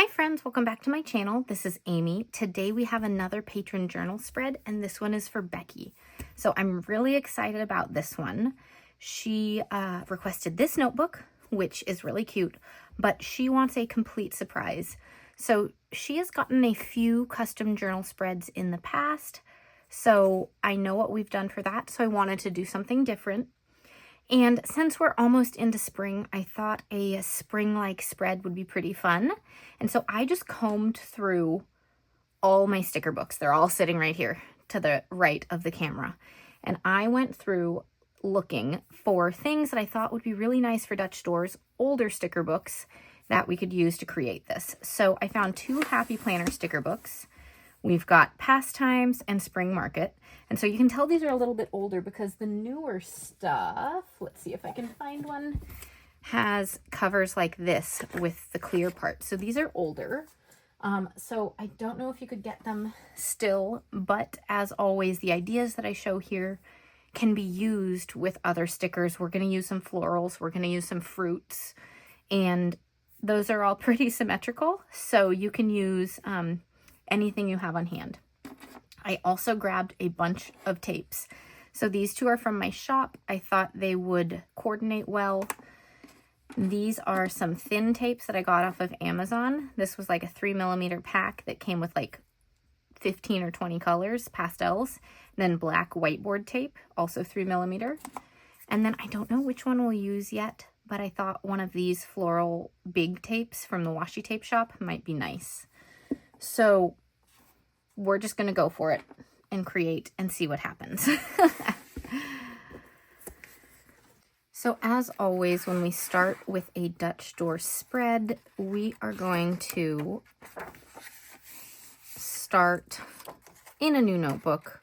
Hi friends, welcome back to my channel. This is Amy. Today we have another patron journal spread and this one is for Becky. So I'm really excited about this one. She requested this notebook, which is really cute, but she wants a complete surprise. So she has gotten a few custom journal spreads in the past, so I know what we've done for that, so I wanted to do something different. And since we're almost into spring, I thought a spring-like spread would be pretty fun. And so I just combed through all my sticker books. They're all sitting right here to the right of the camera. And I went through looking for things that I thought would be really nice for Dutch stores, older sticker books that we could use to create this. So I found two Happy Planner sticker books. We've got Pastimes and Spring Market. And so you can tell these are a little bit older because the newer stuff, let's see if I can find one, has covers like this with the clear part. So these are older. So I don't know if you could get them still, but as always, the ideas that I show here can be used with other stickers. We're going to use some florals. We're going to use some fruits. And those are all pretty symmetrical. So you can use anything you have on hand. I also grabbed a bunch of tapes. So these two are from my shop. I thought they would coordinate well. These are some thin tapes that I got off of Amazon. This was like a 3mm pack that came with like 15 or 20 colors, pastels, and then black whiteboard tape, also 3mm. And then I don't know which one we'll use yet, but I thought one of these floral big tapes from the washi tape shop might be nice. So we're just going to go for it and create and see what happens. So as always, when we start with a Dutch store spread, we are going to start in a new notebook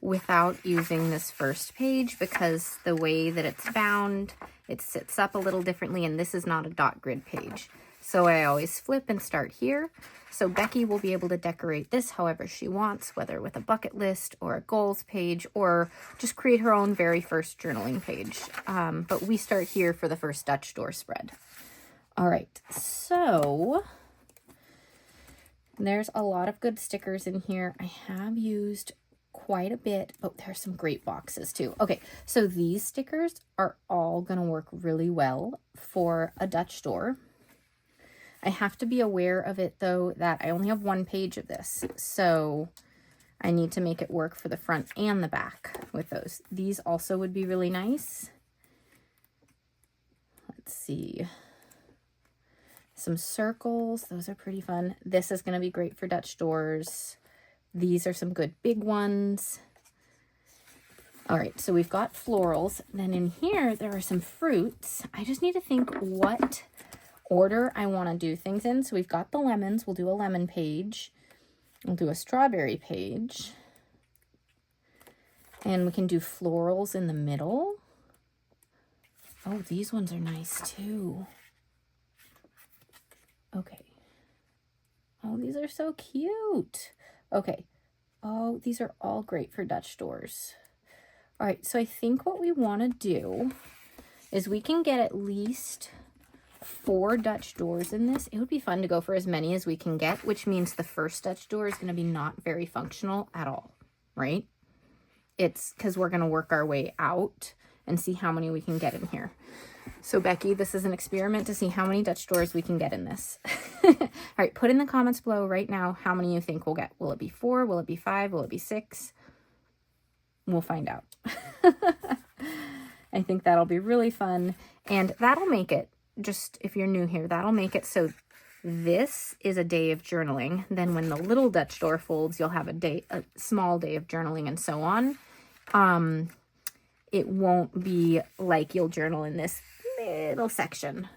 without using this first page because the way that it's bound, it sits up a little differently, and this is not a dot grid page. So I always flip and start here. So Becky will be able to decorate this however she wants, whether with a bucket list or a goals page, or just create her own very first journaling page. But we start here for the first Dutch store spread. All right, so there's a lot of good stickers in here. I have used quite a bit. Oh, there's some great boxes too. Okay, so these stickers are all gonna work really well for a Dutch store. I have to be aware of it, though, that I only have one page of this, so I need to make it work for the front and the back with those. These also would be really nice. Let's see. Some circles. Those are pretty fun. This is going to be great for Dutch stores. These are some good big ones. All right, so we've got florals. Then in here, there are some fruits. I just need to think what order I want to do things in. So we've got the lemons. We'll do a lemon page. We'll do a strawberry page. And we can do florals in the middle. Oh, these ones are nice too. Okay. Oh, these are so cute. Okay. Oh, these are all great for Dutch stores. All right, so I think what we want to do is we can get at least 4 Dutch doors in this. It would be fun to go for as many as we can get, which means the first Dutch door is going to be not very functional at all, right? It's because we're going to work our way out and see how many we can get in here. So Becky, this is an experiment to see how many Dutch doors we can get in this. All right, put in the comments below right now how many you think we'll get. Will it be 4? Will it be 5? Will it be 6? We'll find out. I think that'll be really fun, and that'll make it, just if you're new here, that'll make it so this is a day of journaling. Then when the little Dutch door folds, you'll have a small day of journaling and so on. It won't be like you'll journal in this little section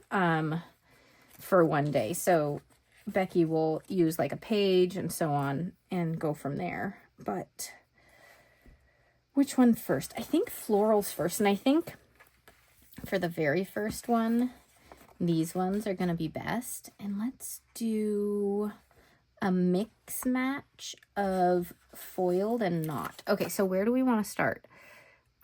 for one day. So Becky will use like a page and so on and go from there. But which one first? I think florals first. And I think for the very first one, these ones are going to be best. And let's do a mix match of foiled and not. Okay, so where do we want to start?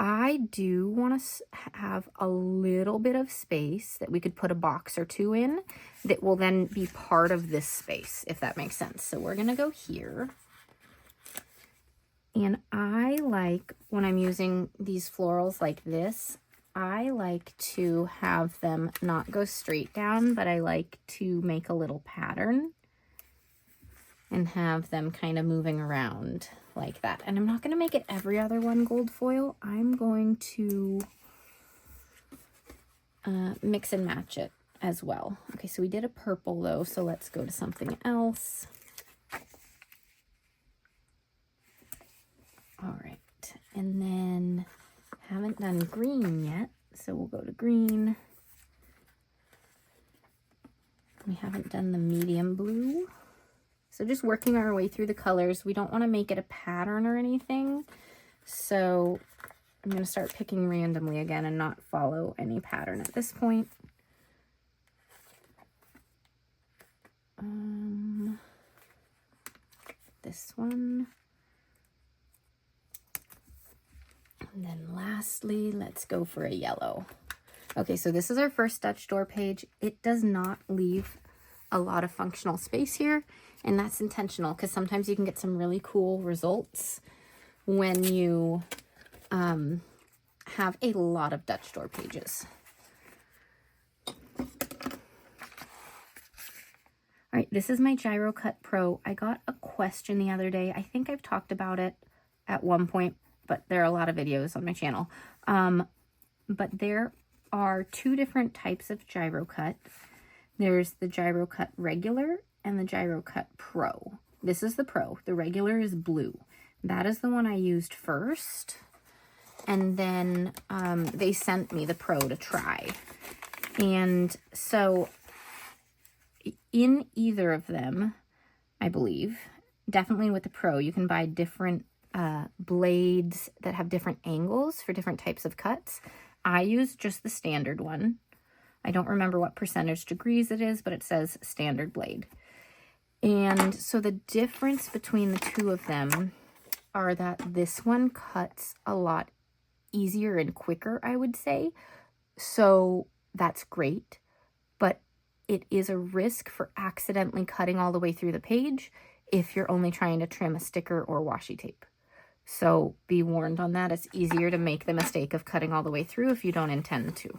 I do want to have a little bit of space that we could put a box or two in that will then be part of this space, if that makes sense. So we're going to go here. And I like, when I'm using these florals like this, I like to have them not go straight down, but I like to make a little pattern and have them kind of moving around like that. And I'm not going to make it every other one gold foil. I'm going to mix and match it as well. Okay, so we did a purple though, so let's go to something else. All right, and then haven't done green yet, so we'll go to green. We haven't done the medium blue. So just working our way through the colors. We don't want to make it a pattern or anything. So I'm going to start picking randomly again and not follow any pattern at this point. This one. And then lastly, let's go for a yellow. Okay, so this is our first Dutch door page. It does not leave a lot of functional space here, and that's intentional because sometimes you can get some really cool results when you have a lot of Dutch door pages. All right, this is my Gyro Cut Pro. I got a question the other day. I think I've talked about it at one point, but there are a lot of videos on my channel. But there are two different types of Gyro Cut. There's the Gyro Cut Regular and the Gyro Cut Pro. This is the Pro. The Regular is blue. That is the one I used first. And then they sent me the Pro to try. And so in either of them, I believe, definitely with the Pro, you can buy different blades that have different angles for different types of cuts. I use just the standard one. I don't remember what percentage degrees it is, but it says standard blade. And so the difference between the two of them are that this one cuts a lot easier and quicker, I would say. So that's great, but it is a risk for accidentally cutting all the way through the page if you're only trying to trim a sticker or washi tape. So be warned on that. It's easier to make the mistake of cutting all the way through if you don't intend to.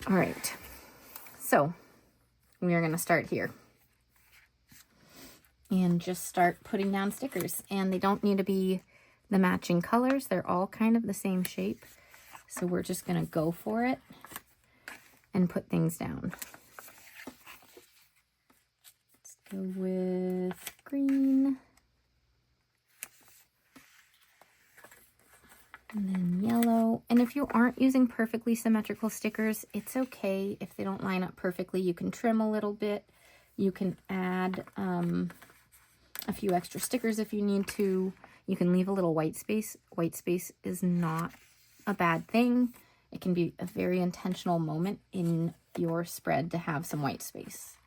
All right, so we are going to start here and just start putting down stickers. And they don't need to be the matching colors. They're all kind of the same shape. So we're just going to go for it and put things down. Let's go with green. And then yellow. And if you aren't using perfectly symmetrical stickers, it's okay. If they don't line up perfectly, you can trim a little bit. You can add a few extra stickers if you need to. You can leave a little white space. White space is not a bad thing. It can be a very intentional moment in your spread to have some white space.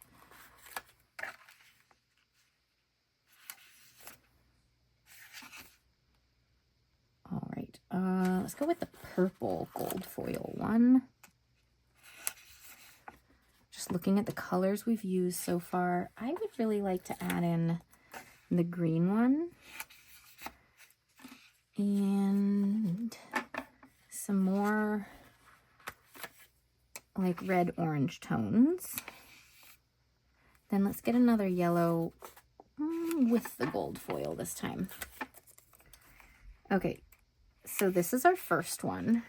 All right, let's go with the purple gold foil one. Just looking at the colors we've used so far, I would really like to add in the green one and some more like red orange tones. Then let's get another yellow with the gold foil this time. Okay, so this is our first one.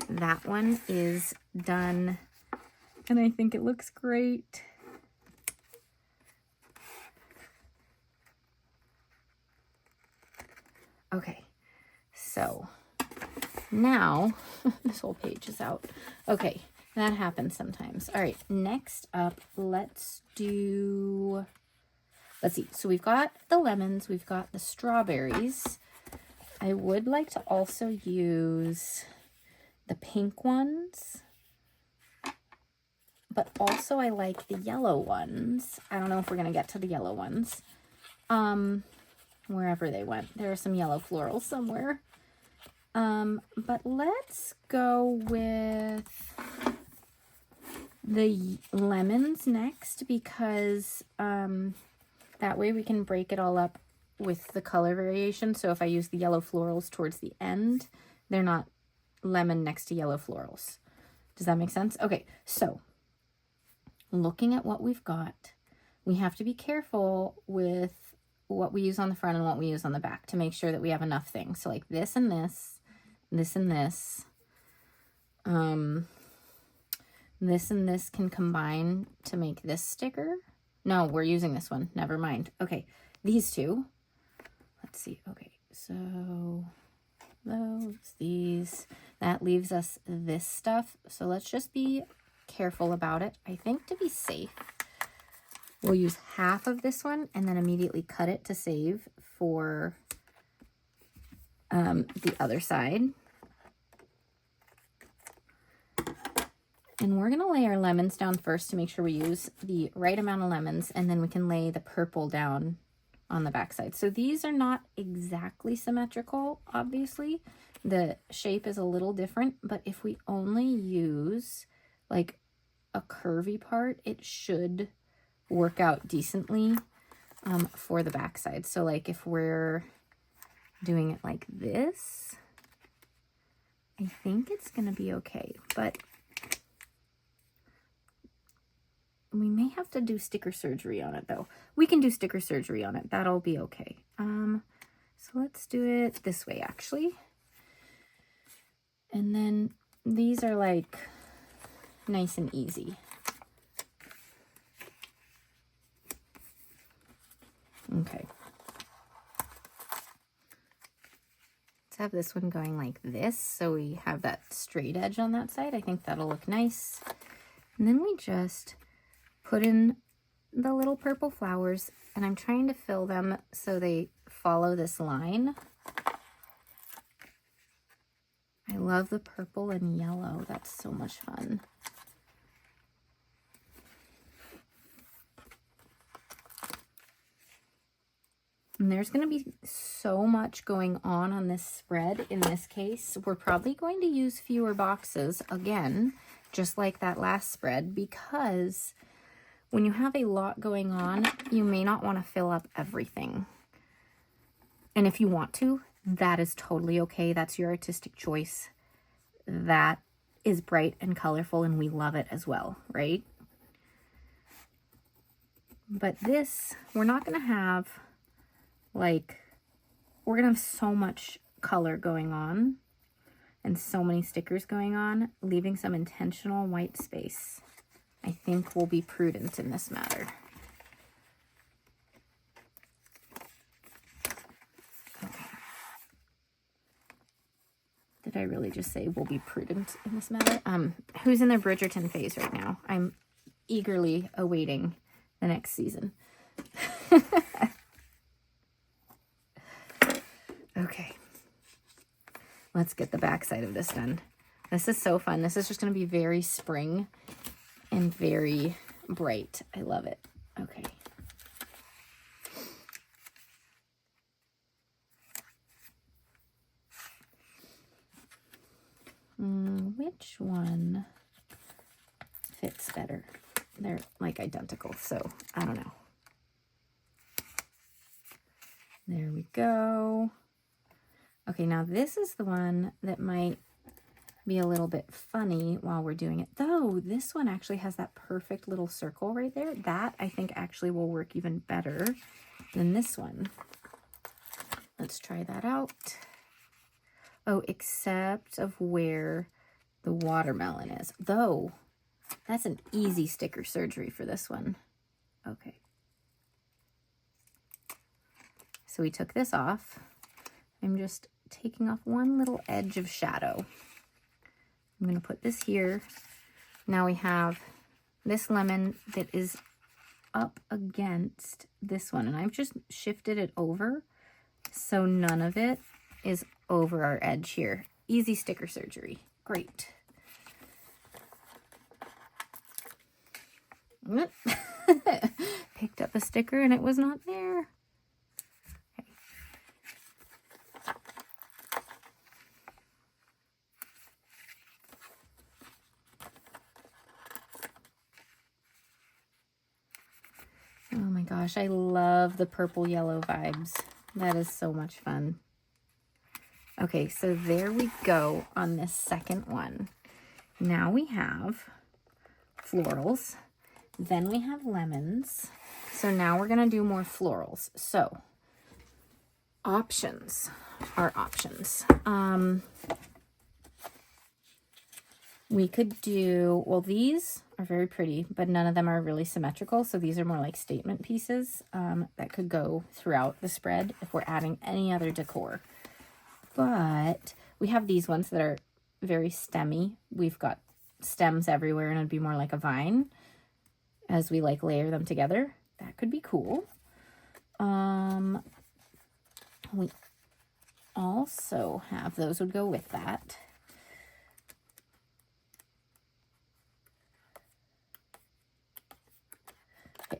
That one is done, and I think it looks great. Okay, so now this whole page is out. Okay, that happens sometimes. All right, next up, let's see. So we've got the lemons, we've got the strawberries. I would like to also use the pink ones, but also I like the yellow ones. I don't know if we're gonna get to the yellow ones. wherever they went. There are some yellow florals somewhere. But let's go with the lemons next, because that way we can break it all up with the color variation. So if I use the yellow florals towards the end, they're not lemon next to yellow florals. Does that make sense? Okay, so looking at what we've got, we have to be careful with what we use on the front and what we use on the back to make sure that we have enough things. So like this and this, this and this, this and this can combine to make this sticker. No, we're using this one. Never mind. Okay, these two. Let's see. Okay, so those, these. That leaves us this stuff. So let's just be careful about it. I think to be safe, we'll use half of this one and then immediately cut it to save for the other side. And we're going to lay our lemons down first to make sure we use the right amount of lemons, and then we can lay the purple down on the back side. So these are not exactly symmetrical, obviously. The shape is a little different, but if we only use like a curvy part, it should work out decently for the back side. So like if we're doing it like this, I think it's going to be okay, but we may have to do sticker surgery on it though. We can do sticker surgery on it. That'll be okay. So let's do it this way actually. And then these are like nice and easy. Okay. Let's have this one going like this, so we have that straight edge on that side. I think that'll look nice. And then we just put in the little purple flowers, and I'm trying to fill them so they follow this line. I love the purple and yellow. That's so much fun. And there's going to be so much going on this spread in this case. We're probably going to use fewer boxes again, just like that last spread, because when you have a lot going on, you may not want to fill up everything. And if you want to, that is totally okay. That's your artistic choice. That is bright and colorful, and we love it as well, right? But this, we're not going to have, like, we're going to have so much color going on and so many stickers going on, leaving some intentional white space, I think, will be prudent in this matter. Okay. Did I really just say will be prudent in this matter? Who's in their Bridgerton phase right now? I'm eagerly awaiting the next season. Okay. Let's get the back side of this done. This is so fun. This is just going to be very spring and very bright. I love it. Okay. Which one fits better? They're like identical, so I don't know. There we go. Okay, now this is the one that might be a little bit funny while we're doing it. Though, this one actually has that perfect little circle right there. That, I think, actually will work even better than this one. Let's try that out. Oh, except of where the watermelon is. Though, that's an easy sticker surgery for this one. Okay. So we took this off. I'm just taking off one little edge of shadow. I'm going to put this here. Now we have this lemon that is up against this one, and I've just shifted it over so none of it is over our edge here. Easy sticker surgery. Great. Picked up a sticker and it was not there. Okay. gosh, I love the purple yellow vibes. That is so much fun. Okay, so there we go on this second one. Now we have florals, then we have lemons. So now we're gonna do more florals. So options are options. We could do, well, these are very pretty, but none of them are really symmetrical. So these are more like statement pieces that could go throughout the spread if we're adding any other decor. But we have these ones that are very stemmy. We've got stems everywhere, and it'd be more like a vine as we like layer them together. That could be cool. We also have, those would go with that.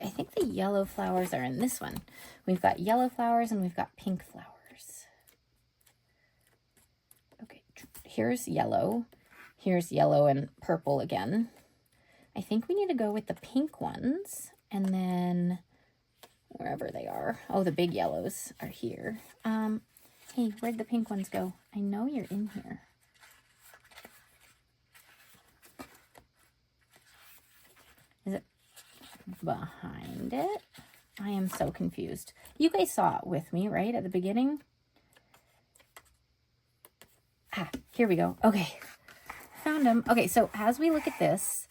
I think the yellow flowers are in this one. We've got yellow flowers and we've got pink flowers. Okay, here's yellow and purple again. I think we need to go with the pink ones, and then wherever they are. Oh, the big yellows are here. Hey, where'd the pink ones go? I know you're in here. Is it behind it? I am so confused. You guys saw it with me, right, at the beginning? Ah, here we go. Okay, found them. Okay, so as we look at this,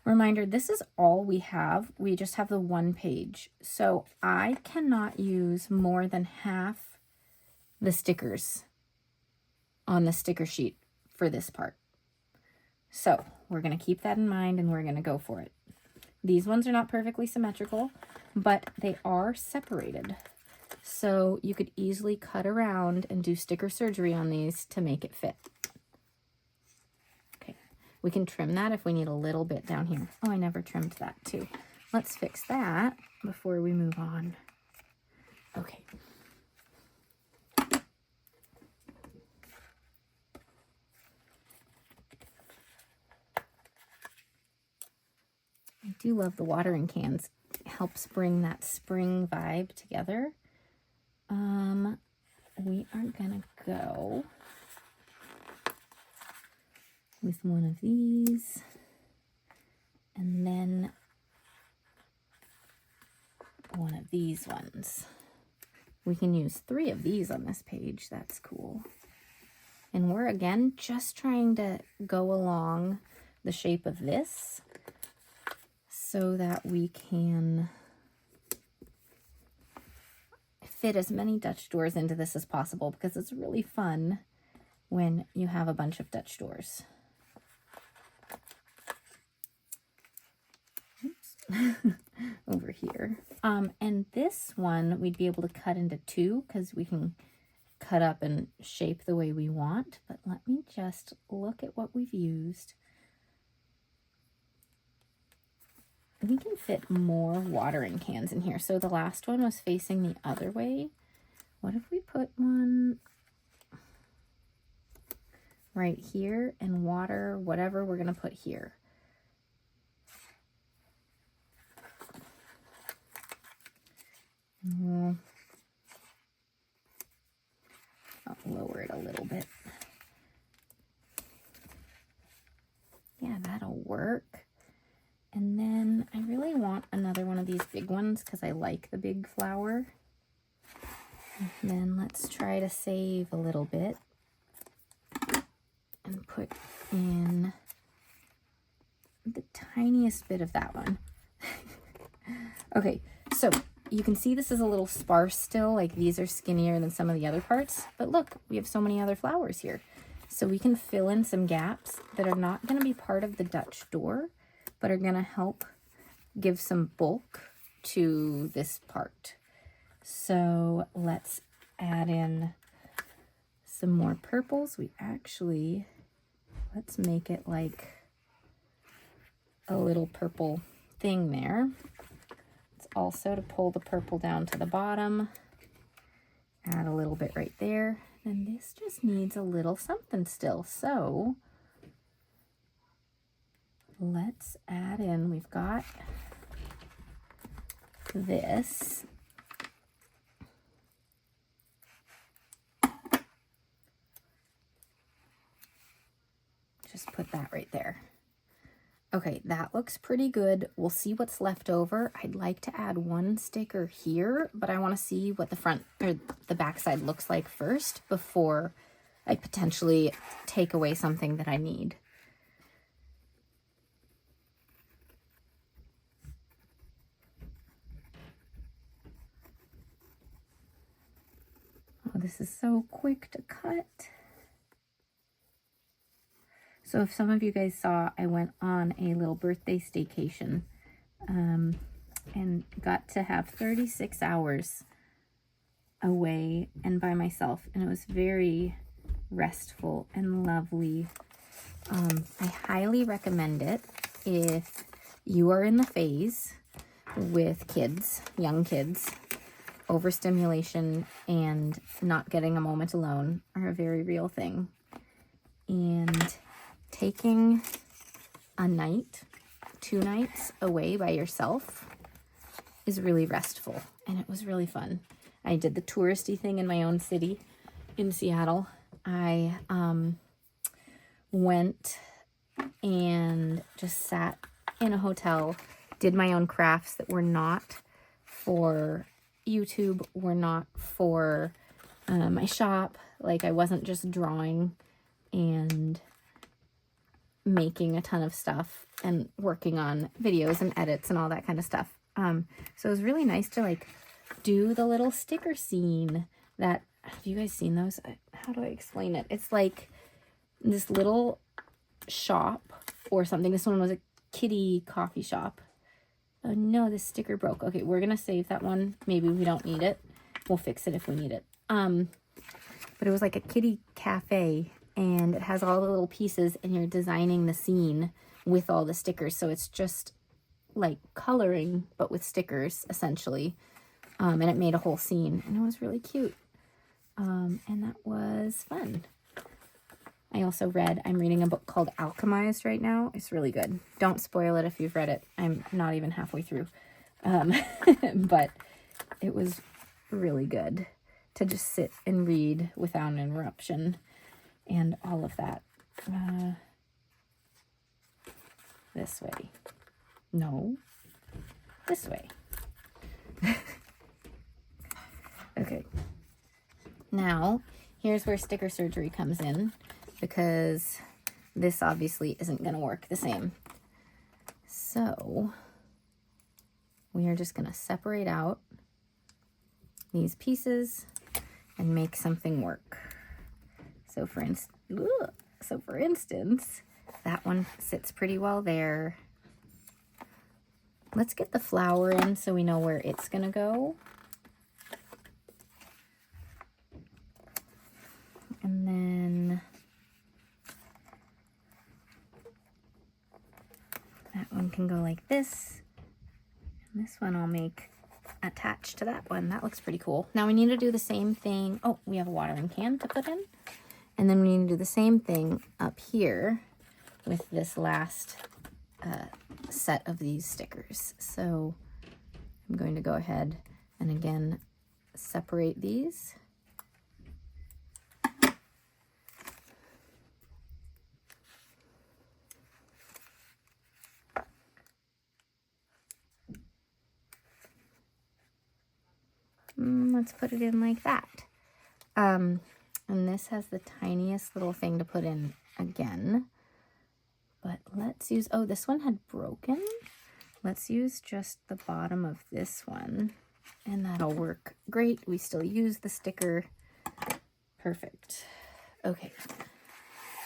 reminder, this is all we have. We just have the one page. So I cannot use more than half the stickers on the sticker sheet for this part. So we're going to keep that in mind and we're going to go for it. These ones are not perfectly symmetrical, but they are separated. So you could easily cut around and do sticker surgery on these to make it fit. Okay, we can trim that if we need a little bit down here. Oh, I never trimmed that too. Let's fix that before we move on. Okay. I do love the watering cans. It helps bring that spring vibe together. We are gonna go with one of these, and then one of these ones. We can use 3 of these on this page. That's cool. And we're again just trying to go along the shape of this so that we can fit as many Dutch doors into this as possible, because it's really fun when you have a bunch of Dutch doors. Oops. Over here. And this one we'd be able to cut into 2 because we can cut up and shape the way we want. But let me just look at what we've used. We can fit more watering cans in here. So the last one was facing the other way. What if we put one right here and water whatever we're going to put here? I'll lower it a little bit. Yeah, that'll work. And then I really want another one of these big ones because I like the big flower. And then let's try to save a little bit and put in the tiniest bit of that one. Okay, so you can see this is a little sparse still, like these are skinnier than some of the other parts, but look, we have so many other flowers here. So we can fill in some gaps that are not going to be part of the Dutch door, but are going to help give some bulk to this part. So let's add in some more purples. Let's make it like a little purple thing there. It's also to pull the purple down to the bottom. Add a little bit right there. And this just needs a little something still. So let's add in, we've got this. Just put that right there. Okay, that looks pretty good. We'll see what's left over. I'd like to add one sticker here, but I want to see what the front or the back side looks like first before I potentially take away something that I need. Oh, this is so quick to cut. So if some of you guys saw, I went on a little birthday staycation and got to have 36 hours away and by myself, and it was very restful and lovely. I highly recommend it if you are in the phase with kids, young kids. Overstimulation and not getting a moment alone are a very real thing. And taking a night, 2 nights away by yourself is really restful, and it was really fun. I did the touristy thing in my own city in Seattle. I went and just sat in a hotel, did my own crafts that were not for YouTube, were not for my shop. Like, I wasn't just drawing and making a ton of stuff and working on videos and edits and all that kind of stuff. So it was really nice to like do the little sticker scene that, have you guys seen those? How do I explain it? It's like this little shop or something. This one was a kitty coffee shop. Oh no, this sticker broke. Okay, we're gonna save that one. Maybe we don't need it. We'll fix it if we need it. But it was like a kitty cafe, and it has all the little pieces, and you're designing the scene with all the stickers. So it's just like coloring, but with stickers, essentially. And it made a whole scene, and it was really cute. And that was fun. I also I'm reading a book called Alchemized right now. It's really good. Don't spoil it if you've read it. I'm not even halfway through. But it was really good to just sit and read without an interruption and all of that. This way. No. This way. Okay. Now, here's where sticker surgery comes in, because this obviously isn't going to work the same. So we are just going to separate out these pieces and make something work. So for instance, that one sits pretty well there. Let's get the flower in so we know where it's going to go. And then that one can go like this. And this one I'll make attached to that one. That looks pretty cool. Now we need to do the same thing. Oh, we have a watering can to put in. And then we need to do the same thing up here with this last set of these stickers. So I'm going to go ahead and again separate these. Let's put it in like that. And this has the tiniest little thing to put in again. But let's use, oh, this one had broken. Let's use just the bottom of this one, and that'll work great. We still use the sticker. Perfect. Okay.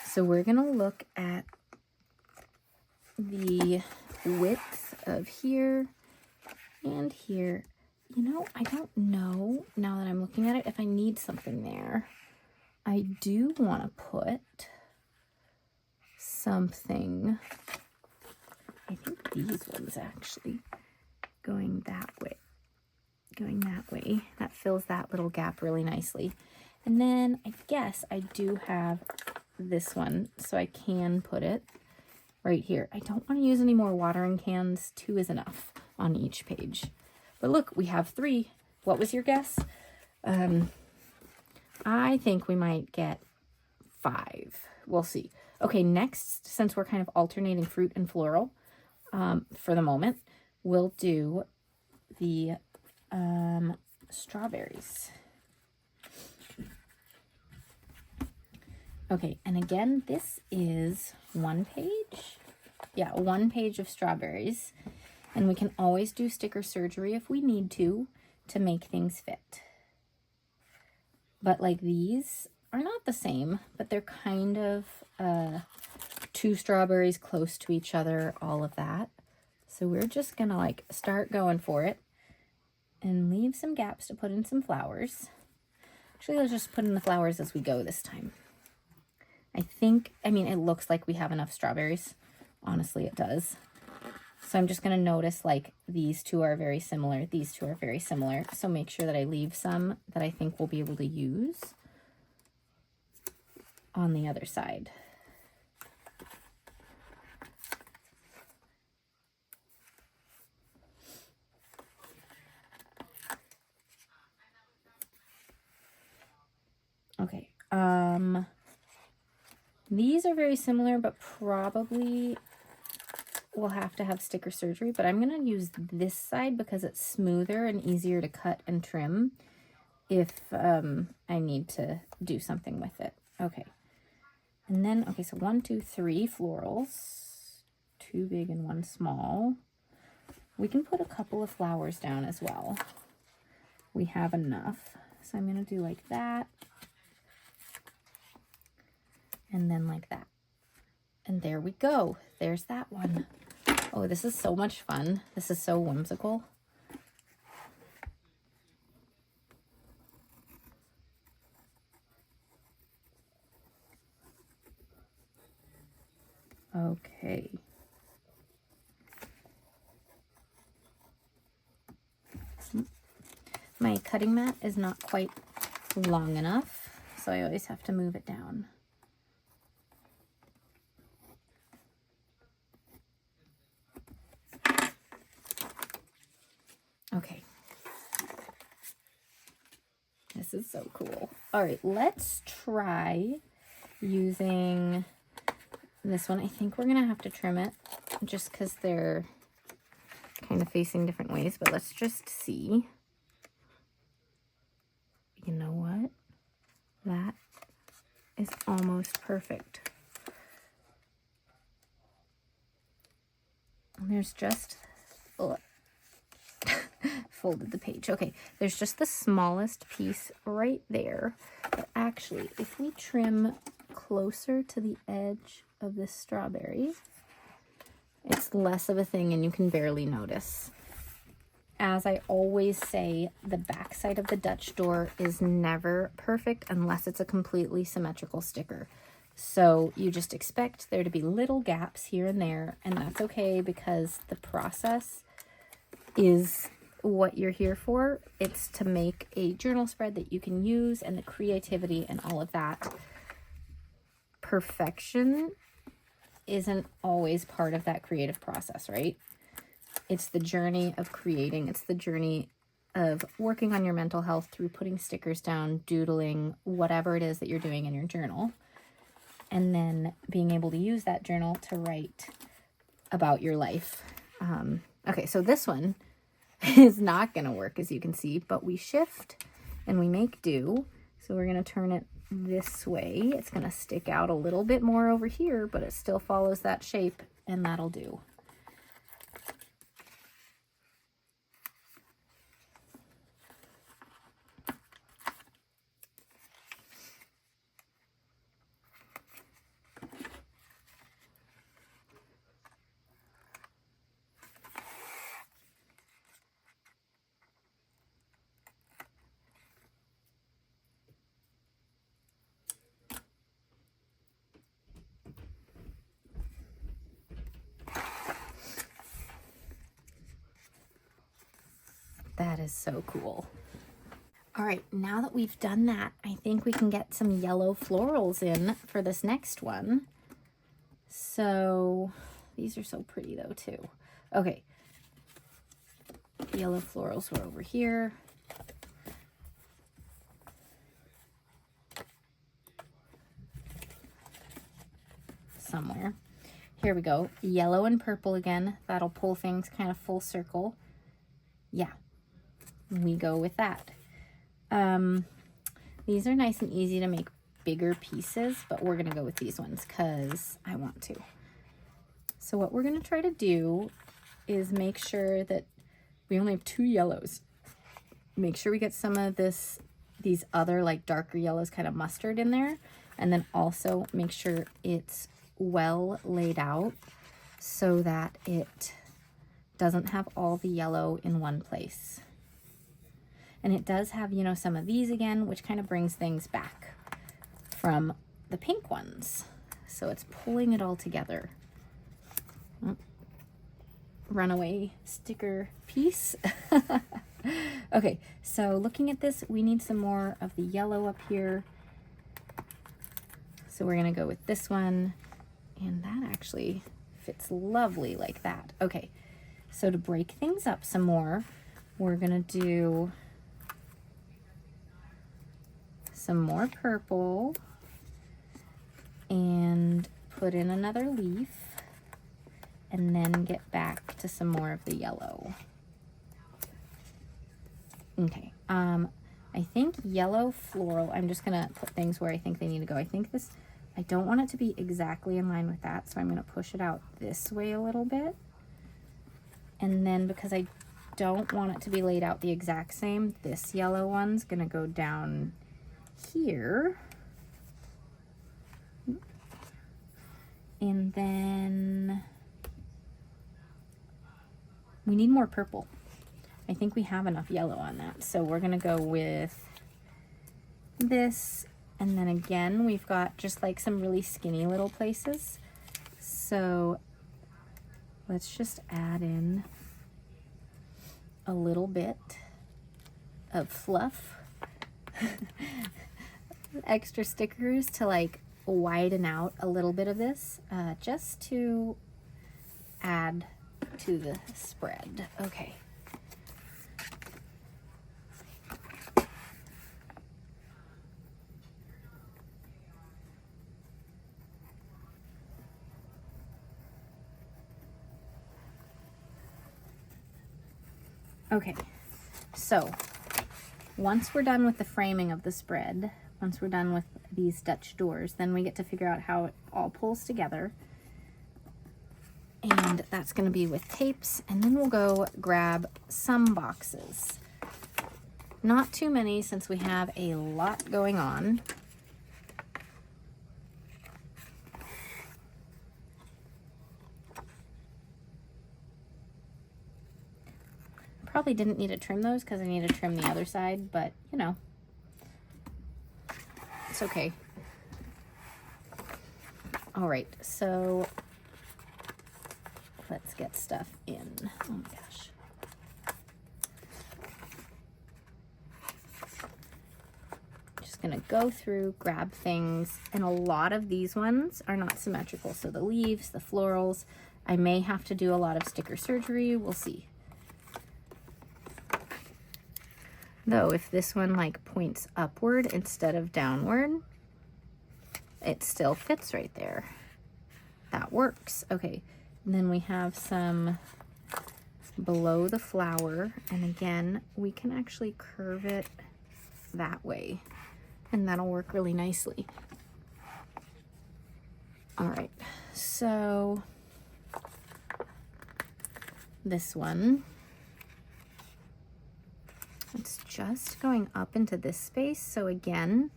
So we're going to look at the width of here and here. You know, I don't know, now that I'm looking at it, if I need something there. I do want to put something, I think these ones actually, going that way. That fills that little gap really nicely. And then I guess I do have this one, so I can put it right here. I don't want to use any more watering cans. 2 is enough on each page. But look, we have 3. What was your guess? I think we might get 5. We'll see. Okay, next, since we're kind of alternating fruit and floral for the moment, we'll do the strawberries. Okay, and again, this is 1 page. Yeah, 1 page of strawberries. And we can always do sticker surgery if we need to make things fit. But like these are not the same, but they're kind of 2 strawberries close to each other, all of that. So we're just gonna like start going for it and leave some gaps to put in some flowers. Actually, let's just put in the flowers as we go this time. I mean, it looks like we have enough strawberries. Honestly, it does. So I'm just going to notice like these 2 are very similar. These 2 are very similar. So make sure that I leave some that I think we'll be able to use on the other side. Okay. These are very similar, but probably we'll have to have sticker surgery, but I'm going to use this side because it's smoother and easier to cut and trim if I need to do something with it. Okay. And then, okay, so 1, 2, 3 florals, 2 big and 1 small. We can put a couple of flowers down as well. We have enough. So I'm going to do like that. And then like that. And there we go. There's that one. Oh, this is so much fun. This is so whimsical. Okay. My cutting mat is not quite long enough, so I always have to move it down. Okay. This is so cool. All right, let's try using this one. I think we're gonna have to trim it just because they're kind of facing different ways, but let's just see. You know what? That is almost perfect. And there's just, oh, folded the page. Okay, there's just the smallest piece right there. But actually, if we trim closer to the edge of this strawberry, it's less of a thing and you can barely notice. As I always say, the back side of the Dutch door is never perfect unless it's a completely symmetrical sticker. So you just expect there to be little gaps here and there, and that's okay because the process is what you're here for. It's to make a journal spread that you can use, and the creativity and all of that. Perfection isn't always part of that creative process, right? It's the journey of creating. It's the journey of working on your mental health through putting stickers down, doodling, whatever it is that you're doing in your journal. And then being able to use that journal to write about your life. Okay, so this one is not going to work, as you can see, but we shift and we make do. So we're going to turn it this way. It's going to stick out a little bit more over here, but it still follows that shape, and that'll do. That is so cool. All right, now that we've done that, I think we can get some yellow florals in for this next one. So these are so pretty though too. Okay. the yellow florals were over here. Somewhere. Here we go. Yellow and purple again. That'll pull things kind of full circle. Yeah, we go with that. These are nice and easy to make bigger pieces, but we're gonna go with these ones because I want to. So what we're gonna try to do is make sure that we only have 2 yellows. Make sure we get some of these other like darker yellows, kind of mustard in there, and then also make sure it's well laid out so that it doesn't have all the yellow in one place. And it does have, you know, some of these again, which kind of brings things back from the pink ones. So it's pulling it all together. Oh, runaway sticker piece. Okay, so looking at this, we need some more of the yellow up here. So we're gonna go with this one, and that actually fits lovely like that. Okay, so to break things up some more, we're gonna do some more purple and put in another leaf, and then get back to some more of the yellow. Okay, I think yellow floral, I'm just gonna put things where I think they need to go. I think this, I don't want it to be exactly in line with that, so I'm gonna push it out this way a little bit. And then because I don't want it to be laid out the exact same, this yellow one's gonna go down here. And then we need more purple. I think we have enough yellow on that. So we're gonna go with this. And then again, we've got just like some really skinny little places. So let's just add in a little bit of fluff. Extra stickers to like widen out a little bit of this, just to add to the spread. Okay. Okay, so once we're done with the framing of the spread, once we're done with these Dutch doors, then we get to figure out how it all pulls together. And that's gonna be with tapes, and then we'll go grab some boxes. Not too many since we have a lot going on. Probably didn't need to trim those because I need to trim the other side, but you know, it's okay. All right, so let's get stuff in. Oh my gosh. Just gonna go through, grab things, and a lot of these ones are not symmetrical. So the leaves, the florals, I may have to do a lot of sticker surgery, we'll see. Though if this one like points upward instead of downward, it still fits right there. That works. Okay, and then we have some below the flower, and again, we can actually curve it that way, and that'll work really nicely. All right, so this one, it's just going up into this space. So again,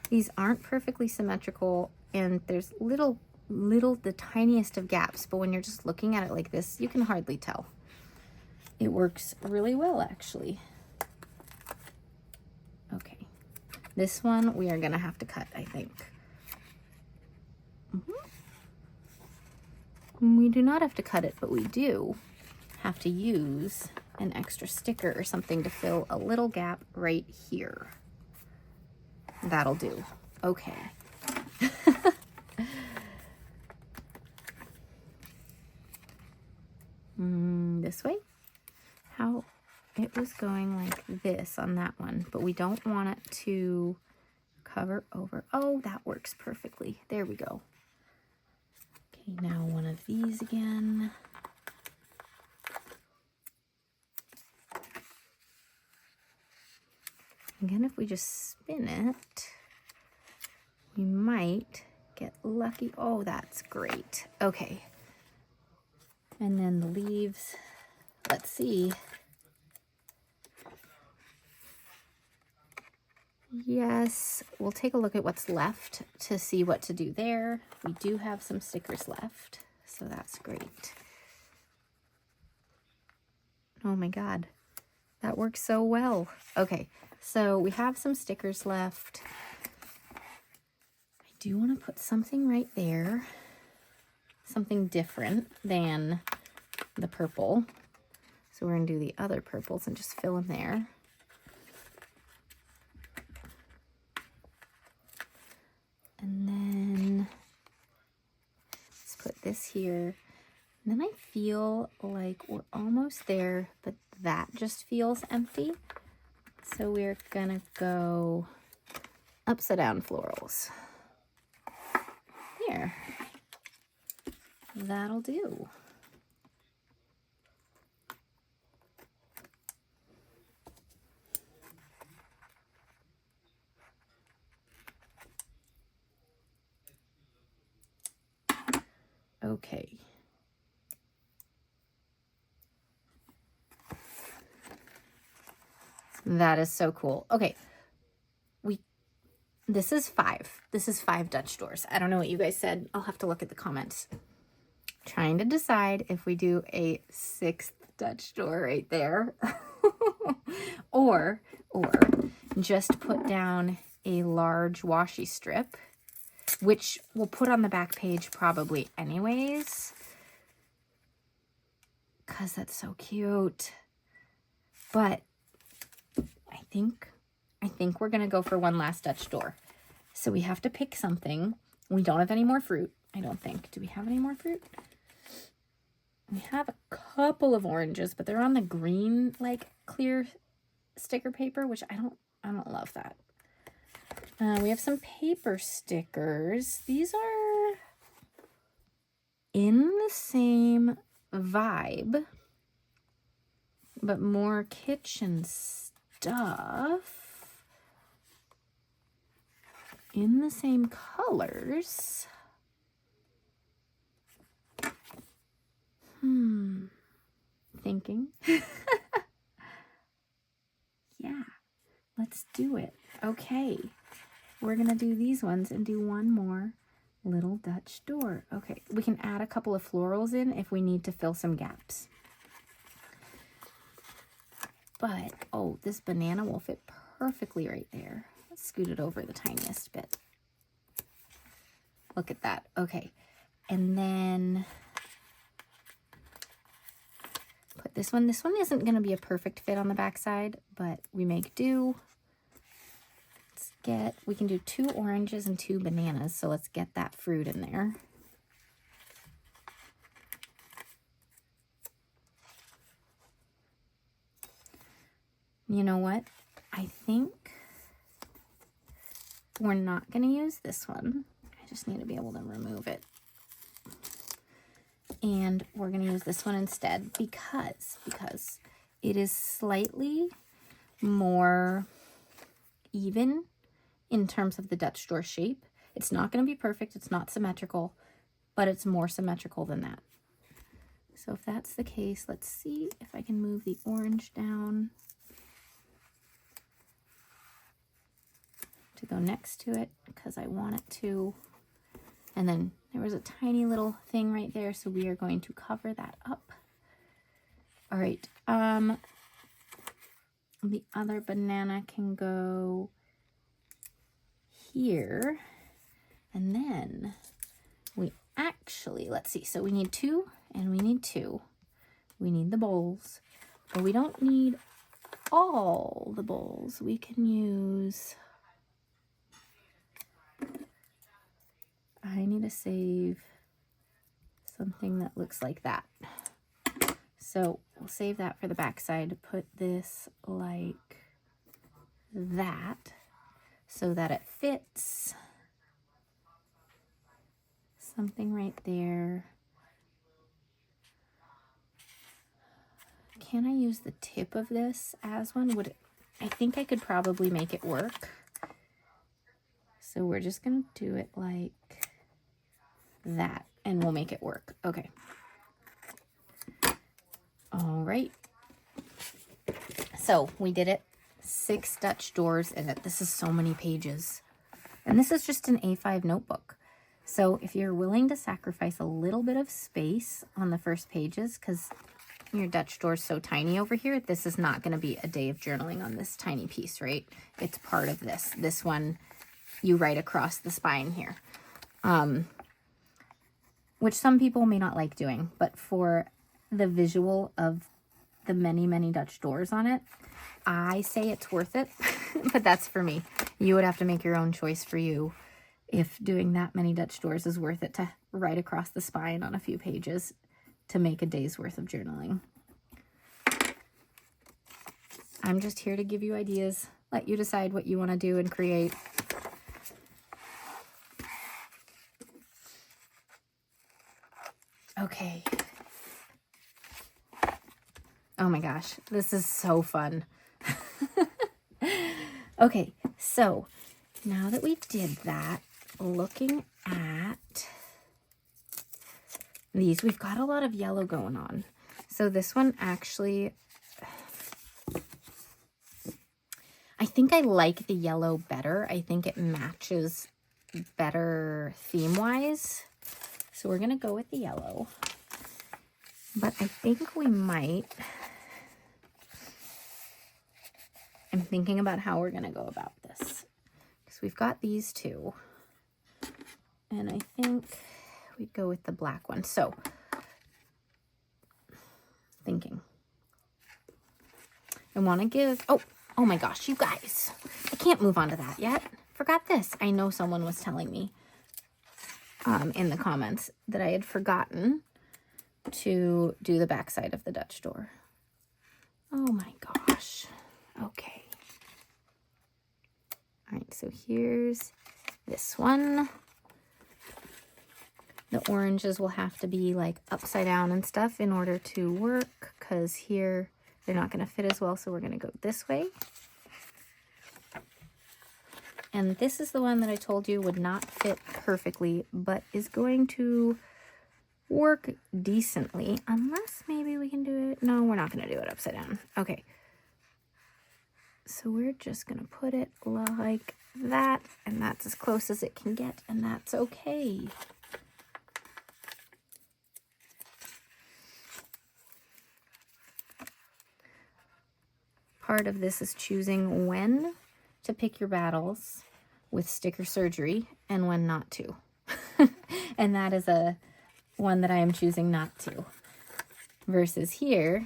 these aren't perfectly symmetrical, and there's little, the tiniest of gaps, but when you're just looking at it like this, you can hardly tell. It works really well, actually. Okay, this one we are gonna have to cut, I think. We do not have to cut it, but we do have to use an extra sticker or something to fill a little gap right here. That'll do. Okay. This way? How it was going like this on that one, but we don't want it to cover over. Oh, that works perfectly. There we go. Okay, now one of these again. Again, if we just spin it, we might get lucky. Oh, that's great. Okay. And then the leaves, let's see. Yes, we'll take a look at what's left to see what to do there. We do have some stickers left, so that's great. Oh my God, that works so well. Okay, so we have some stickers left. I do want to put something right there, something different than the purple. So we're gonna do the other purples and just fill them there. And then let's put this here. And then I feel like we're almost there, but that just feels empty. So we're gonna go upside down florals. There. That'll do. Okay. That is so cool. Okay. This is 5. This is 5 Dutch doors. I don't know what you guys said. I'll have to look at the comments. Trying to decide if we do a 6th Dutch door right there or just put down a large washi strip, which we'll put on the back page probably anyways, because that's so cute. But I think we're gonna go for one last Dutch door. So we have to pick something. We don't have any more fruit, I don't think. Do we have any more fruit? We have a couple of oranges, but they're on the green, like, clear sticker paper, which I don't love that. We have some paper stickers. These are in the same vibe, but more kitchen stuff. In the same colors. Thinking. Yeah, let's do it. Okay, we're gonna do these ones and do one more little Dutch door. Okay, we can add a couple of florals in if we need to fill some gaps. But, oh, this banana will fit perfectly right there. Let's scoot it over the tiniest bit. Look at that. Okay, and then put this one. This one isn't going to be a perfect fit on the back side, but we make do. We can do 2 oranges and 2 bananas, so let's get that fruit in there. You know what? I think we're not going to use this one. I just need to be able to remove it. And we're going to use this one instead because it is slightly more even in terms of the Dutch door shape. It's not going to be perfect. It's not symmetrical, but it's more symmetrical than that. So if that's the case, let's see if I can move the orange down to go next to it because I want it to. And then there was a tiny little thing right there, so we are going to cover that up. All right, the other banana can go here, and then we actually, let's see, so we need 2 and we need 2. We need the bowls, but we don't need all the bowls. We can use, I need to save something that looks like that. So we'll save that for the back side. Put this like that so that it fits. Something right there. Can I use the tip of this as one? I think I could probably make it work. So we're just gonna do it like that and we'll make it work. Okay. All right. So we did it. 6 Dutch doors in it. This is so many pages. And this is just an A5 notebook. So if you're willing to sacrifice a little bit of space on the first pages, because your Dutch door is so tiny over here, this is not going to be a day of journaling on this tiny piece, right? It's part of this. This one, you write across the spine here, which some people may not like doing, but for the visual of the many, many Dutch doors on it, I say it's worth it, but that's for me. You would have to make your own choice for you if doing that many Dutch doors is worth it to write across the spine on a few pages to make a day's worth of journaling. I'm just here to give you ideas, let you decide what you want to do and create. Okay. Oh my gosh, this is so fun. Okay, so now that we did that, looking at these, we've got a lot of yellow going on. So this one actually, I think I like the yellow better. I think it matches better theme-wise. So we're gonna go with the yellow. But I think we might, I'm thinking about how we're gonna go about this. Because we've got these two. And I think we'd go with the black one. So, thinking. I want to give, oh my gosh, you guys. I can't move on to that yet. Forgot this. I know someone was telling me in the comments that I had forgotten to do the back side of the Dutch door. Oh my gosh. Okay. All right, so here's this one. The oranges will have to be like upside down and stuff in order to work, because here they're not going to fit as well, so we're going to go this way. And this is the one that I told you would not fit perfectly, but is going to work decently, unless maybe we can do it. No, we're not going to do it upside down. Okay. So we're just going to put it like that, and that's as close as it can get, and that's okay. Part of this is choosing when to pick your battles with sticker surgery and when not to. And that is a one that I am choosing not to. Versus here,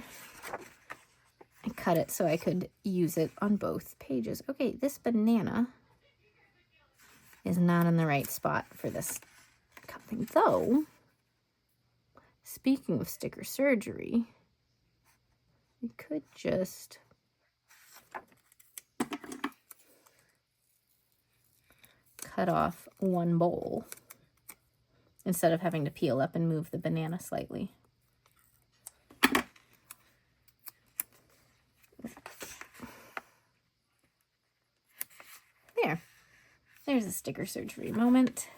I cut it so I could use it on both pages. Okay, this banana is not in the right spot for this cupping. Though, speaking of sticker surgery, we could just cut off one bowl instead of having to peel up and move the banana slightly. There's a sticker surgery moment.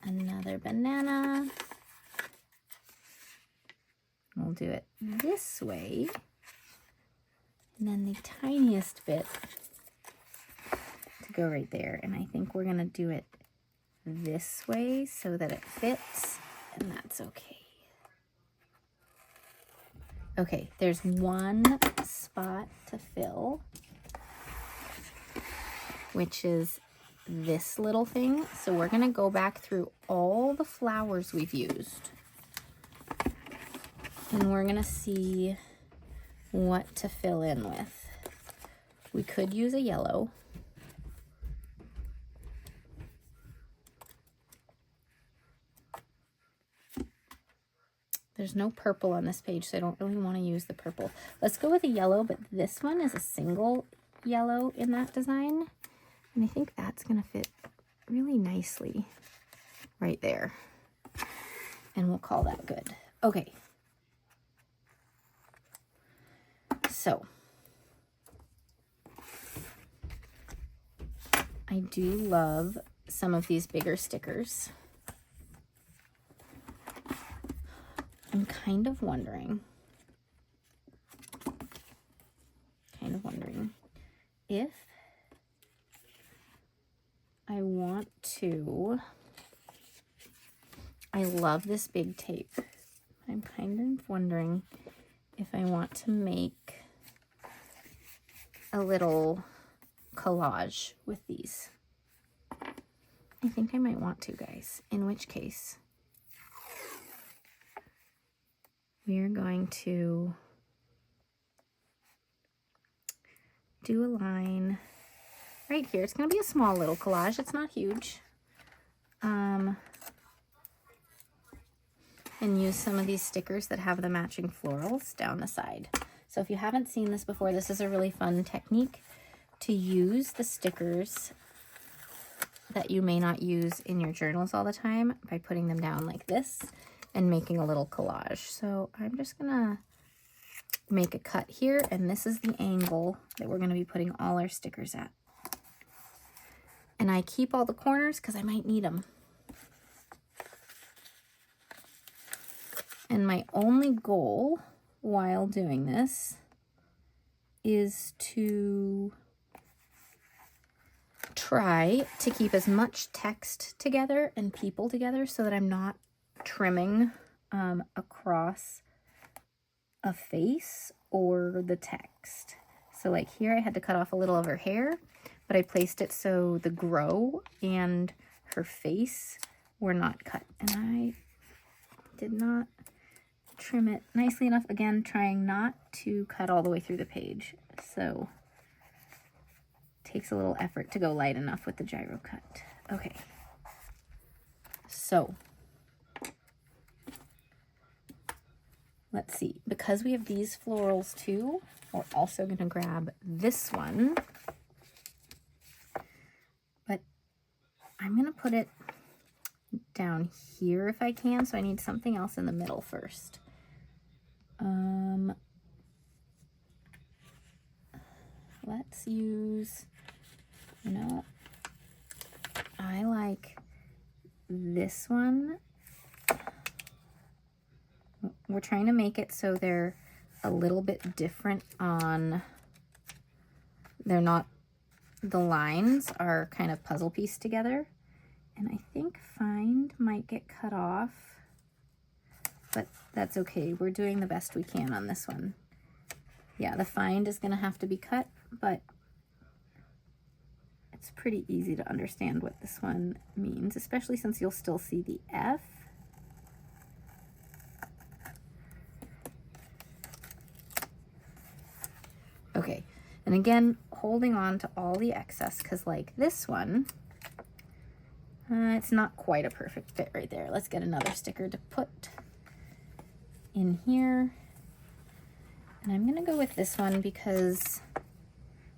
Another banana. We'll do it this way. And then the tiniest bit to go right there. And I think we're going to do it this way so that it fits, and that's okay. Okay, there's one spot to fill, which is this little thing. So we're going to go back through all the flowers we've used, and we're going to see what to fill in with. We could use a yellow. There's no purple on this page, so I don't really want to use the purple. Let's go with a yellow, but this one is a single yellow in that design. And I think that's going to fit really nicely right there. And we'll call that good. Okay. So I do love some of these bigger stickers. I'm kind of wondering if I want to, I love this big tape. I'm kind of wondering if I want to make a little collage with these. I think I might want to, guys, in which case we are going to do a line right here. It's going to be a small little collage. It's not huge. And use some of these stickers that have the matching florals down the side. So if you haven't seen this before, this is a really fun technique to use the stickers that you may not use in your journals all the time by putting them down like this and making a little collage. So I'm just gonna make a cut here, and this is the angle that we're gonna be putting all our stickers at. And I keep all the corners because I might need them. And my only goal while doing this is to try to keep as much text together and people together so that I'm not trimming across a face or the text. So like here I had to cut off a little of her hair, but I placed it so the grow and her face were not cut. And I did not trim it nicely enough. Again, trying not to cut all the way through the page. So it takes a little effort to go light enough with the gyro cut. Okay. So let's see. Because we have these florals too, we're also going to grab this one. But I'm going to put it down here if I can, so I need something else in the middle first. Let's use, you know, I like this one. We're trying to make it so they're a little bit different on, they're not, the lines are kind of puzzle pieced together. And I think Find might get cut off, but that's okay. We're doing the best we can on this one. Yeah, the Find is gonna have to be cut, but it's pretty easy to understand what this one means, especially since you'll still see the F. Okay, and again, holding on to all the excess, because like this one, it's not quite a perfect fit right there. Let's get another sticker to put in here. And I'm gonna go with this one because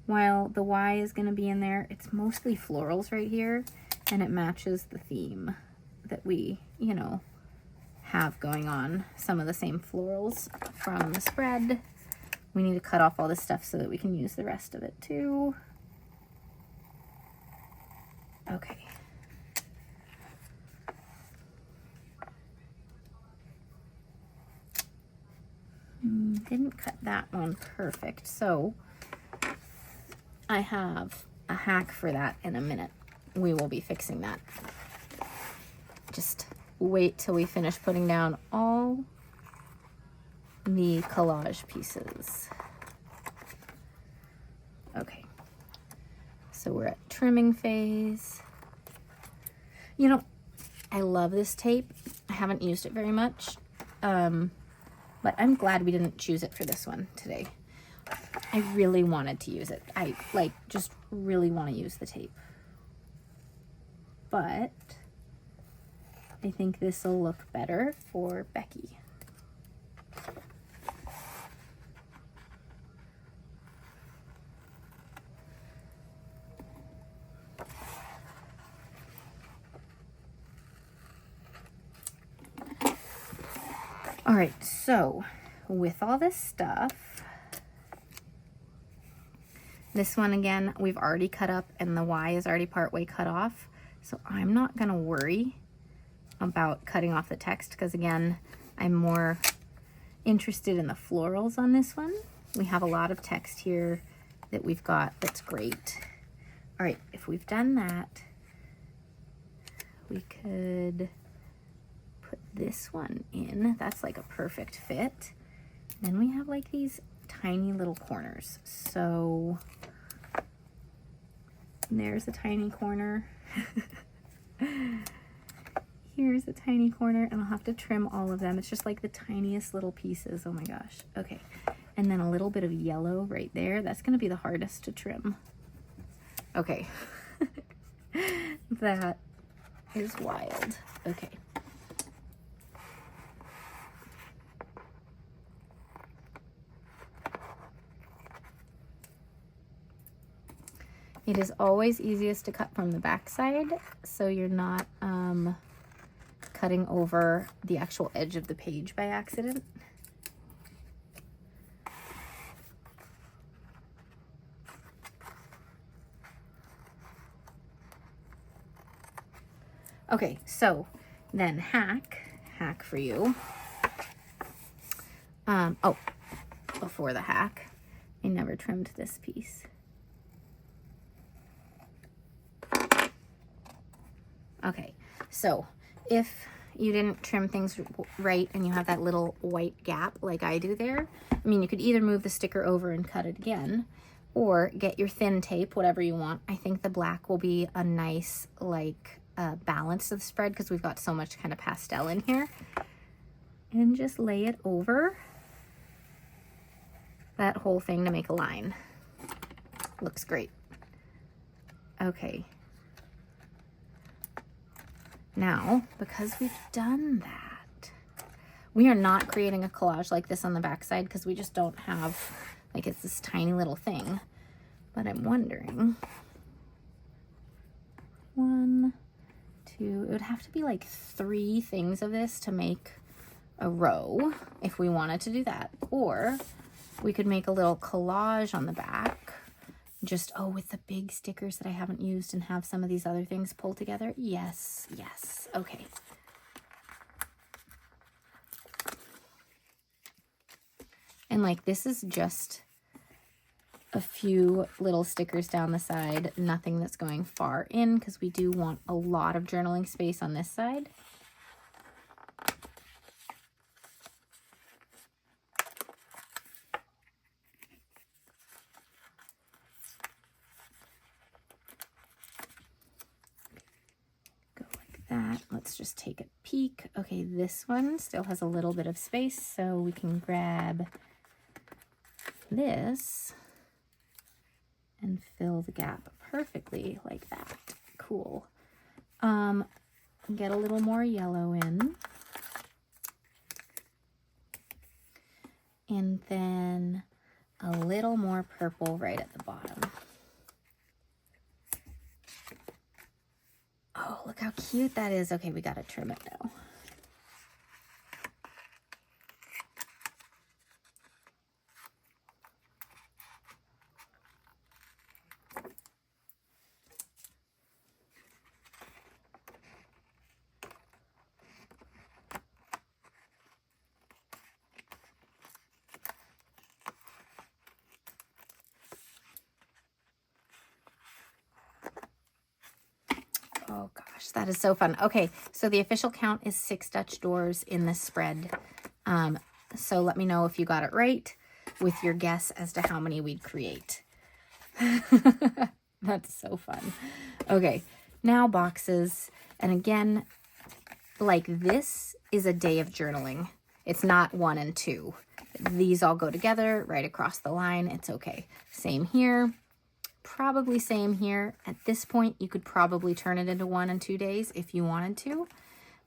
while the Y is gonna be in there, it's mostly florals right here, and it matches the theme that we, you know, have going on. Some of the same florals from the spread. We need to cut off all this stuff so that we can use the rest of it too. Okay. Didn't cut that one perfect, so I have a hack for that in a minute. We will be fixing that. Just wait till we finish putting down all the collage pieces. Okay, so we're at trimming phase. You know, I love this tape. I haven't used it very much. But I'm glad we didn't choose it for this one today. I really wanted to use it. I just really want to use the tape. But I think this will look better for Becky. All right, so with all this stuff, this one again, we've already cut up and the Y is already partway cut off. So I'm not gonna worry about cutting off the text because again, I'm more interested in the florals on this one. We have a lot of text here that we've got that's great. All right, if we've done that, we could put this one in. That's like a perfect fit. Then we have like these tiny little corners. So there's a tiny corner. Here's a tiny corner, and I'll have to trim all of them. It's just like the tiniest little pieces. Oh my gosh. Okay. And then a little bit of yellow right there. That's going to be the hardest to trim. Okay. That is wild. Okay. It is always easiest to cut from the back side, so you're not cutting over the actual edge of the page by accident. Okay, so then hack for you. Oh, before the hack, I never trimmed this piece. Okay, so if you didn't trim things right and you have that little white gap like I do there, I mean, you could either move the sticker over and cut it again, or get your thin tape, whatever you want. I think the black will be a nice, like, balance to the spread because we've got so much kind of pastel in here. And just lay it over that whole thing to make a line. Looks great. Okay. Now, because we've done that, we are not creating a collage like this on the back side because we just don't have, like, it's this tiny little thing. But I'm wondering, 1, 2, it would have to be like 3 things of this to make a row if we wanted to do that. Or we could make a little collage on the back. Just, oh, with the big stickers that I haven't used and have some of these other things pulled together. Yes, yes, okay. And like, this is just a few little stickers down the side, nothing that's going far in because we do want a lot of journaling space on this side. Let's just take a peek. Okay, this one still has a little bit of space, so we can grab this and fill the gap perfectly like that. Cool. Get a little more yellow in. And then a little more purple right at the bottom. Oh, look how cute that is. Okay, we gotta trim it now. Oh gosh, that is so fun. Okay, so the official count is 6 Dutch doors in this spread. So let me know if you got it right with your guess as to how many we'd create. That's so fun. Okay, now boxes. And again, like, this is a day of journaling. It's not 1 and 2. These all go together right across the line. It's okay. Same here. Probably same here. At this point, you could probably turn it into 1 and 2 days if you wanted to.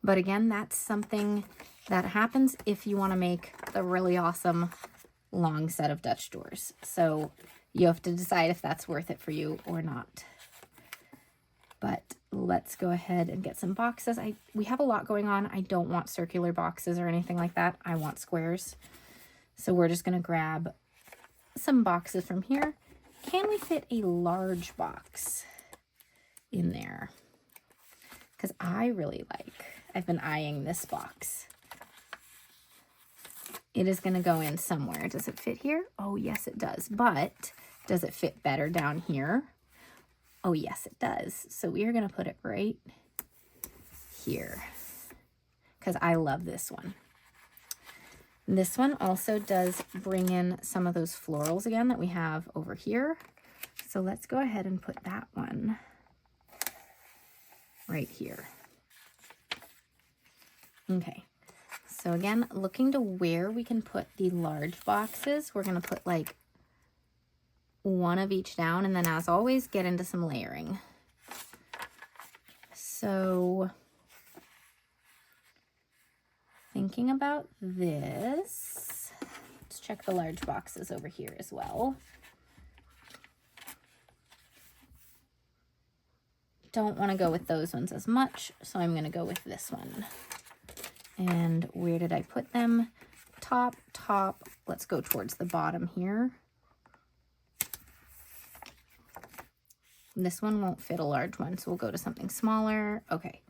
But again, that's something that happens if you want to make a really awesome long set of Dutch doors. So you have to decide if that's worth it for you or not. But let's go ahead and get some boxes. We have a lot going on. I don't want circular boxes or anything like that. I want squares. So we're just going to grab some boxes from here. Can we fit a large box in there? Because I've been eyeing this box. It is going to go in somewhere. Does it fit here? Oh, yes, it does. But does it fit better down here? Oh, yes, it does. So we are going to put it right here because I love this one. This one also does bring in some of those florals again that we have over here. So let's go ahead and put that one right here. Okay. So again, looking to where we can put the large boxes, we're going to put like one of each down, and then as always, get into some layering. So thinking about this, let's check the large boxes over here as well. Don't want to go with those ones as much, so I'm going to go with this one. And where did I put them? Top. Let's go towards the bottom here. This one won't fit a large one, so we'll go to something smaller. Okay,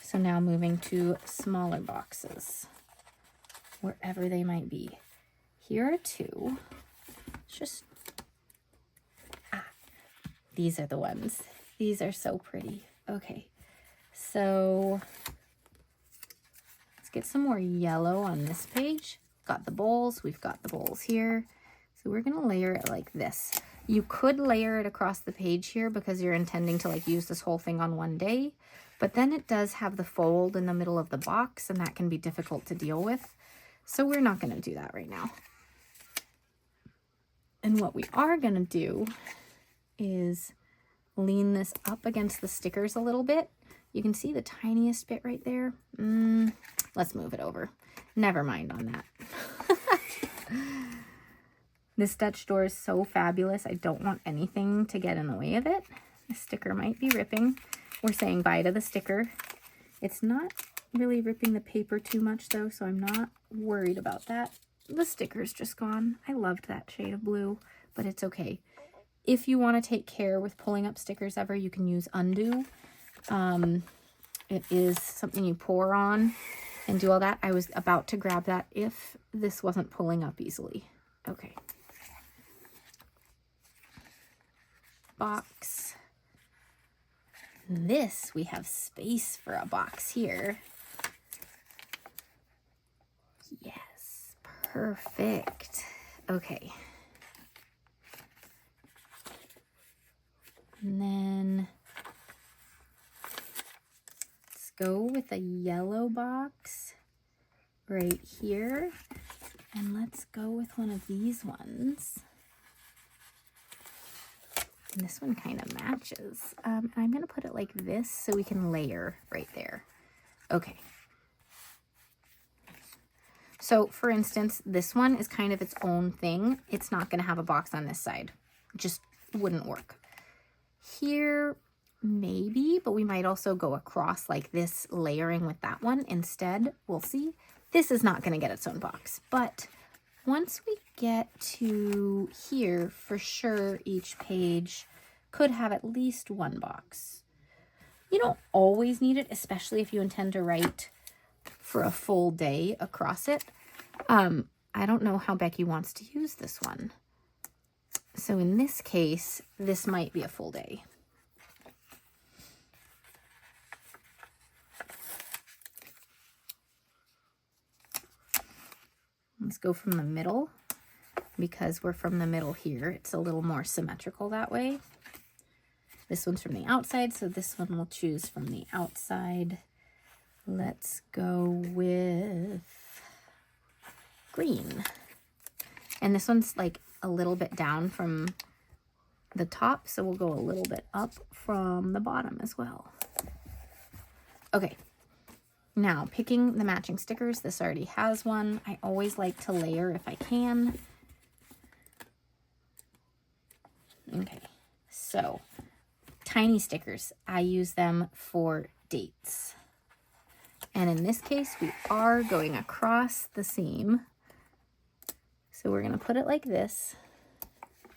so now moving to smaller boxes, wherever they might be. Here are two. It's just, these are the ones. These are so pretty. Okay, so let's get some more yellow on this page. Got the bowls, we've got the bowls here. So we're gonna layer it like this. You could layer it across the page here because you're intending to like use this whole thing on one day, but then it does have the fold in the middle of the box and that can be difficult to deal with. So we're not gonna do that right now. And what we are gonna do is lean this up against the stickers a little bit. You can see the tiniest bit right there. Let's move it over. Never mind on that. This Dutch door is so fabulous. I don't want anything to get in the way of it. The sticker might be ripping. We're saying bye to the sticker. It's not really ripping the paper too much though, so I'm not worried about that. The sticker's just gone. I loved that shade of blue, but it's okay. If you want to take care with pulling up stickers ever, you can use undo. It is something you pour on and do all that. I was about to grab that if this wasn't pulling up easily. Okay. Box. This, we have space for a box here. Yes, perfect. Okay. And then let's go with a yellow box right here. And let's go with one of these ones. And this one kind of matches. I'm going to put it like this so we can layer right there. Okay. So for instance, this one is kind of its own thing. It's not going to have a box on this side. It just wouldn't work. Here, maybe, but we might also go across like this, layering with that one instead. We'll see. This is not going to get its own box, but once we get to here, for sure, each page could have at least one box. You don't always need it, especially if you intend to write for a full day across it. I don't know how Becky wants to use this one. So in this case, this might be a full day. Let's go from the middle, because we're from the middle here. It's a little more symmetrical that way. This one's from the outside, so this one we'll choose from the outside. Let's go with green. And this one's like a little bit down from the top, so we'll go a little bit up from the bottom as well. Okay. Now, picking the matching stickers, this already has one. I always like to layer if I can. Okay, so tiny stickers. I use them for dates. And in this case, we are going across the seam. So we're gonna put it like this.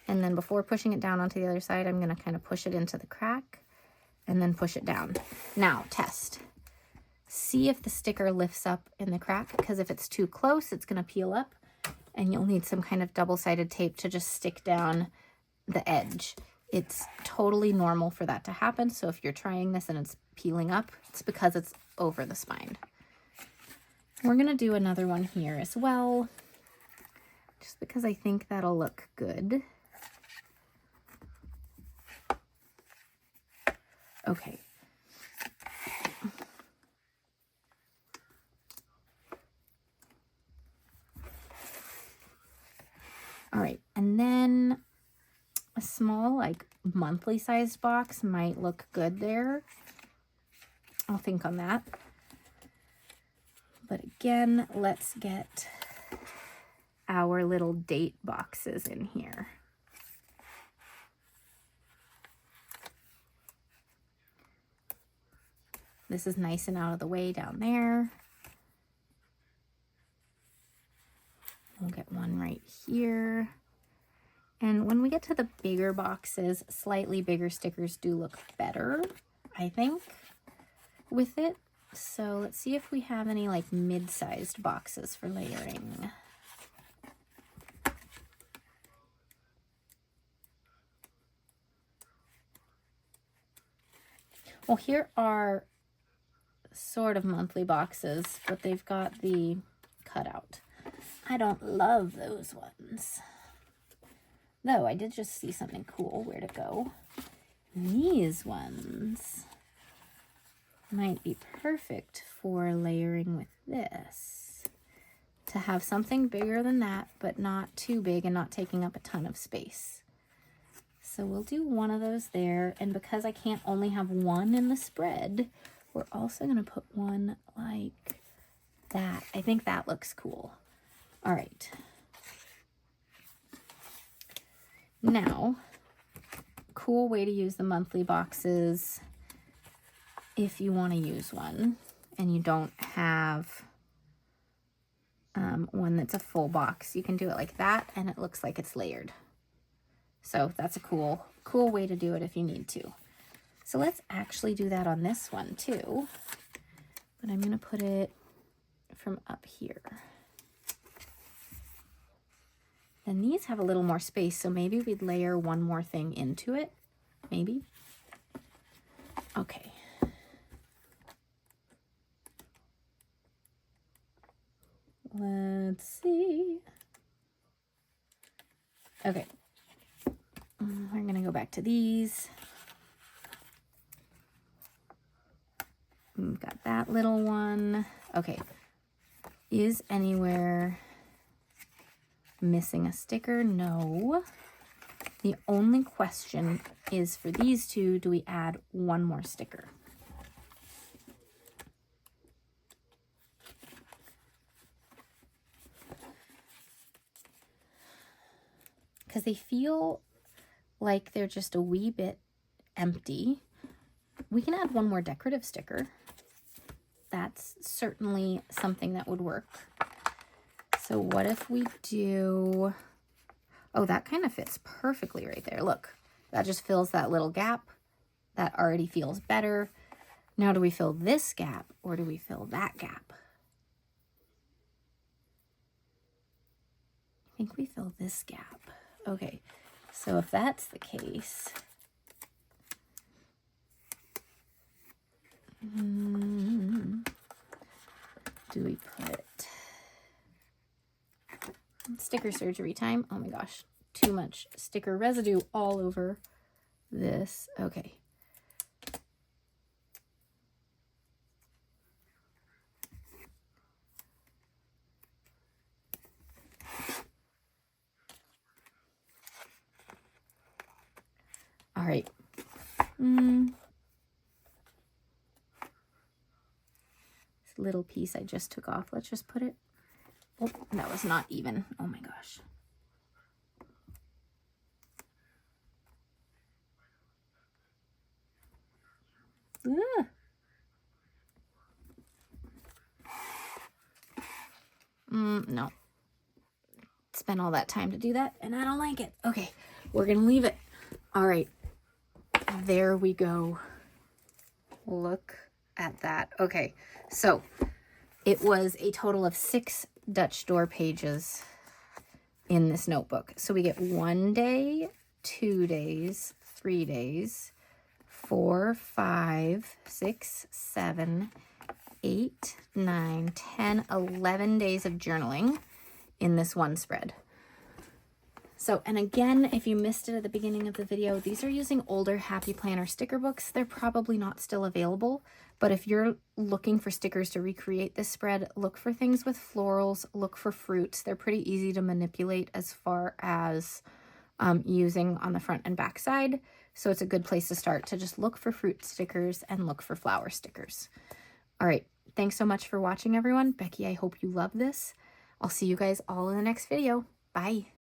And then before pushing it down onto the other side, I'm gonna kind of push it into the crack and then push it down. Now, test. See if the sticker lifts up in the crack, because if it's too close, it's gonna peel up and you'll need some kind of double-sided tape to just stick down the edge. It's totally normal for that to happen. So if you're trying this and it's peeling up, it's because it's over the spine. We're gonna do another one here as well, just because I think that'll look good. Okay. All right, and then a small, like, monthly sized box might look good there. I'll think on that. But again, let's get our little date boxes in here. This is nice and out of the way down there. We'll get one right here. And when we get to the bigger boxes, slightly bigger stickers do look better, I think, with it. So let's see if we have any like mid-sized boxes for layering. Well, here are sort of monthly boxes, but they've got the cutout. I don't love those ones. Though I did just see something cool. Where'd it go? These ones might be perfect for layering with this. To have something bigger than that, but not too big and not taking up a ton of space. So we'll do one of those there. And because I can't only have one in the spread, we're also going to put one like that. I think that looks cool. All right. Now, cool way to use the monthly boxes if you want to use one and you don't have one that's a full box. You can do it like that and it looks like it's layered. So that's a cool way to do it if you need to. So let's actually do that on this one too. But I'm going to put it from up here. And these have a little more space, so maybe we'd layer one more thing into it. Maybe. Okay. Let's see. Okay. We're going to go back to these. We've got that little one. Okay. Is anywhere missing a sticker? No. The only question is for these two, do we add one more sticker? Because they feel like they're just a wee bit empty. We can add one more decorative sticker. That's certainly something that would work. So what if we do, oh, that kind of fits perfectly right there. Look, that just fills that little gap. That already feels better. Now, do we fill this gap or do we fill that gap? I think we fill this gap. Okay, so if that's the case, do we put sticker surgery time? Oh my gosh, too much sticker residue all over this. Okay. All right. This little piece I just took off, let's just put it. Oh, that was not even. Oh my gosh. No. Spent all that time to do that, and I don't like it. Okay, we're gonna leave it. All right, there we go. Look at that. Okay, so it was a total of 6 Dutch door pages in this notebook. So we get 1 day, 2 days, 3 days, 4, 5, 6, 7, 8, 9, 10, 11 days of journaling in this one spread. So, and again, if you missed it at the beginning of the video, these are using older Happy Planner sticker books. They're probably not still available, but if you're looking for stickers to recreate this spread, look for things with florals, look for fruits. They're pretty easy to manipulate as far as using on the front and back side. So it's a good place to start, to just look for fruit stickers and look for flower stickers. All right, thanks so much for watching, everyone. Becky, I hope you love this. I'll see you guys all in the next video. Bye.